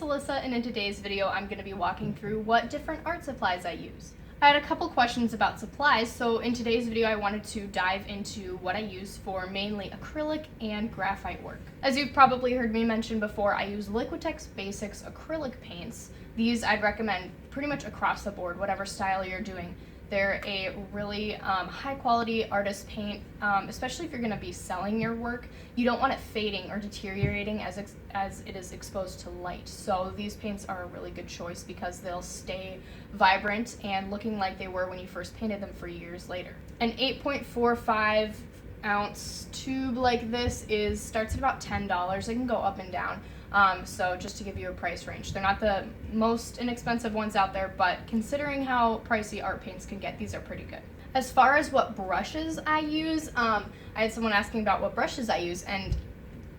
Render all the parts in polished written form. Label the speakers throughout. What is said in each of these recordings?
Speaker 1: Alyssa, and in today's video I'm going to be walking through what different art supplies I use. I had a couple questions about supplies, so in today's video I wanted to dive into what I use for mainly acrylic and graphite work. As you've probably heard me mention before, I use Liquitex Basics acrylic paints. These I'd recommend pretty much across the board, whatever style you're doing. They're a really high quality artist paint, especially if you're going to be selling your work. You don't want it fading or deteriorating as it is exposed to light. So these paints are a really good choice because they'll stay vibrant and looking like they were when you first painted them for years later. An 8.45 ounce tube like this starts at about $10. It can go up and down. So just to give you a price range, they're not the most inexpensive ones out there, but considering how pricey art paints can get, these are pretty good. As far as what brushes I use, I had someone asking about what brushes I use, and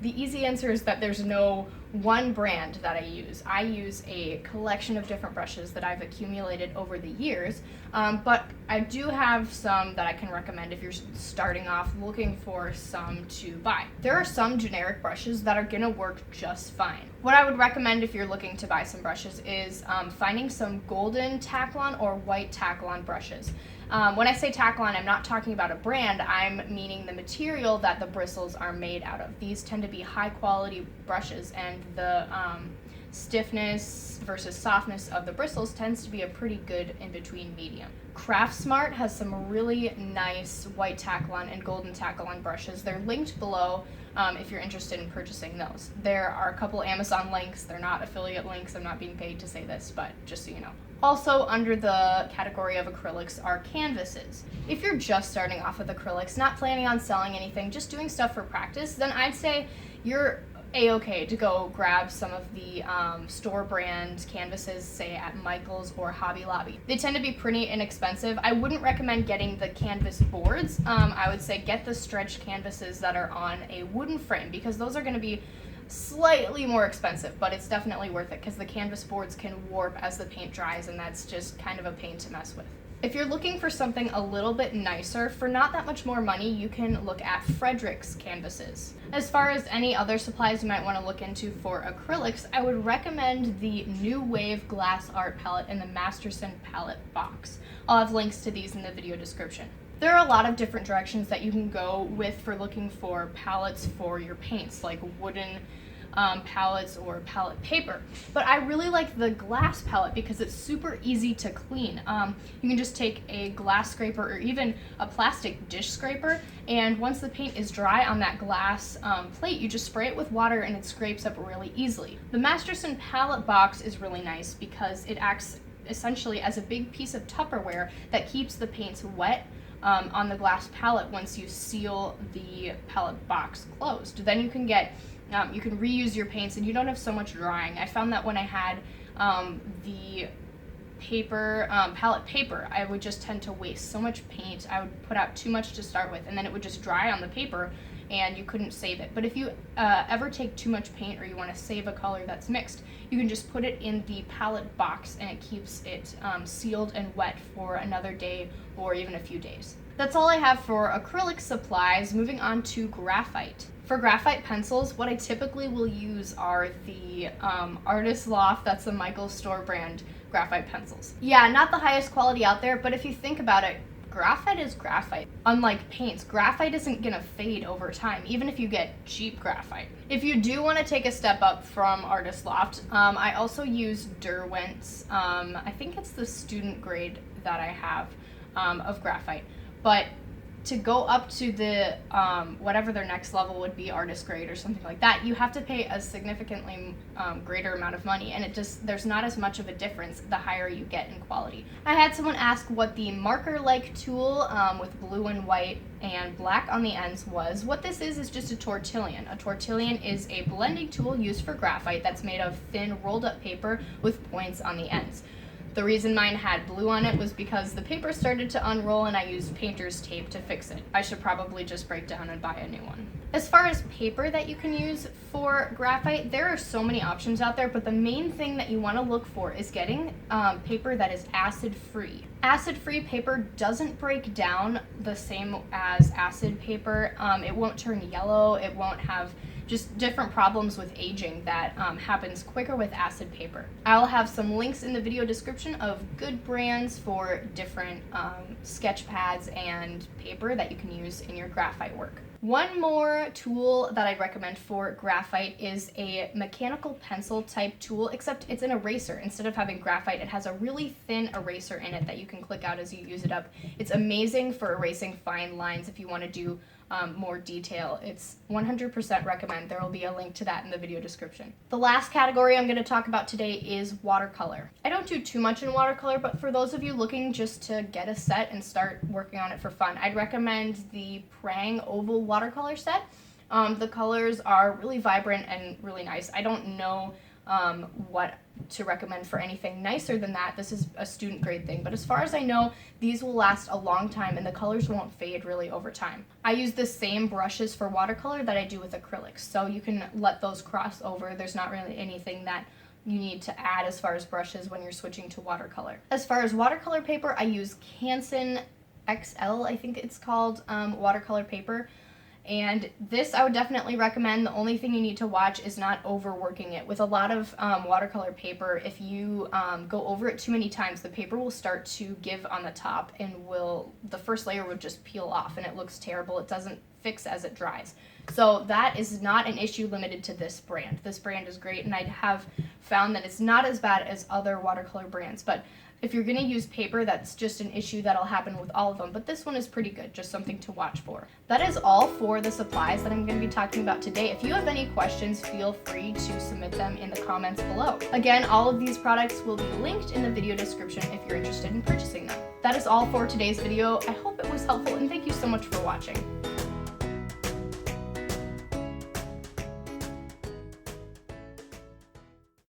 Speaker 1: the easy answer is that there's no one brand that I use. I use a collection of different brushes that I've accumulated over the years, but I do have some that I can recommend if you're starting off looking for some to buy. There are some generic brushes that are gonna work just fine. What I would recommend if you're looking to buy some brushes is finding some golden Taklon or white Taklon brushes. When I say Taklon, I'm not talking about a brand, I'm meaning the material that the bristles are made out of. These tend to be high quality brushes, and the stiffness versus softness of the bristles tends to be a pretty good in-between medium. Craftsmart has some really nice white Taklon and golden Taklon brushes. They're linked below if you're interested in purchasing those. There are a couple Amazon links. They're not affiliate links. I'm not being paid to say this, but just so you know. Also, under the category of acrylics are canvases. If you're just starting off with acrylics, not planning on selling anything, just doing stuff for practice, then I'd say you're a-okay to go grab some of the store brand canvases, say at Michael's or Hobby Lobby. They tend to be pretty inexpensive. I wouldn't recommend getting the canvas boards. I would say get the stretch canvases that are on a wooden frame, because those are going to be slightly more expensive, but it's definitely worth it because the canvas boards can warp as the paint dries, and that's just kind of a pain to mess with. If you're looking for something a little bit nicer, for not that much more money, you can look at Frederick's canvases. As far as any other supplies you might want to look into for acrylics, I would recommend the New Wave Glass Art Palette and the Masterson Palette Box. I'll have links to these in the video description. There are a lot of different directions that you can go with for looking for palettes for your paints, like wooden palettes or palette paper. But I really like the glass palette because it's super easy to clean. You can just take a glass scraper or even a plastic dish scraper, and once the paint is dry on that glass plate, you just spray it with water and it scrapes up really easily. The Masterson Palette Box is really nice because it acts essentially as a big piece of Tupperware that keeps the paints wet on the glass palette once you seal the palette box closed. Then you can you can reuse your paints and you don't have so much drying. I found that when I had the paper, palette paper, I would just tend to waste so much paint. I would put out too much to start with, and then it would just dry on the paper and you couldn't save it. But if you ever take too much paint or you want to save a color that's mixed, you can just put it in the palette box and it keeps it sealed and wet for another day or even a few days. That's all I have for acrylic supplies. Moving on to graphite. For graphite pencils, what I typically will use are the Artist Loft, that's the Michael's store brand graphite pencils. Yeah, not the highest quality out there, but if you think about it, graphite is graphite. Unlike paints, graphite isn't gonna fade over time, even if you get cheap graphite. If you do want to take a step up from Artist Loft, I also use Derwent's, I think it's the student grade that I have of graphite. But to go up to the whatever their next level would be, artist grade or something like that, you have to pay a significantly greater amount of money, and there's not as much of a difference the higher you get in quality. I had someone ask what the marker-like tool with blue and white and black on the ends was. What this is just a tortillion. A tortillion is a blending tool used for graphite that's made of thin rolled up paper with points on the ends. The reason mine had blue on it was because the paper started to unroll and I used painter's tape to fix it. I should probably just break down and buy a new one. As far as paper that you can use for graphite, there are so many options out there, but the main thing that you want to look for is getting paper that is acid-free. Acid-free paper doesn't break down the same as acid paper. It won't turn yellow, it won't have just different problems with aging that happens quicker with acid paper. I'll have some links in the video description of good brands for different sketch pads and paper that you can use in your graphite work. One more tool that I'd recommend for graphite is a mechanical pencil type tool, except it's an eraser. Instead of having graphite, it has a really thin eraser in it that you can click out as you use it up. It's amazing for erasing fine lines if you want to do more detail. It's 100% recommend. There will be a link to that in the video description. The last category I'm going to talk about today is watercolor. I don't do too much in watercolor, but for those of you looking just to get a set and start working on it for fun, I'd recommend the PRANG oval watercolor set. The colors are really vibrant and really nice. I don't know what to recommend for anything nicer than that. This is a student grade thing, but as far as I know, these will last a long time and the colors won't fade really over time. I use the same brushes for watercolor that I do with acrylics, so you can let those cross over. There's not really anything that you need to add as far as brushes when you're switching to watercolor. As far as watercolor paper, I use Canson XL, I think it's called, watercolor paper. And this I would definitely recommend. The only thing you need to watch is not overworking it. With a lot of watercolor paper, if you go over it too many times, the paper will start to give on the top and the first layer would just peel off and it looks terrible. It doesn't fix as it dries. So that is not an issue limited to this brand. This brand is great, and I have found that it's not as bad as other watercolor brands. But if you're going to use paper, that's just an issue that'll happen with all of them. But this one is pretty good, just something to watch for. That is all for the supplies that I'm going to be talking about today. If you have any questions, feel free to submit them in the comments below. Again, all of these products will be linked in the video description if you're interested in purchasing them. That is all for today's video. I hope it was helpful, and thank you so much for watching.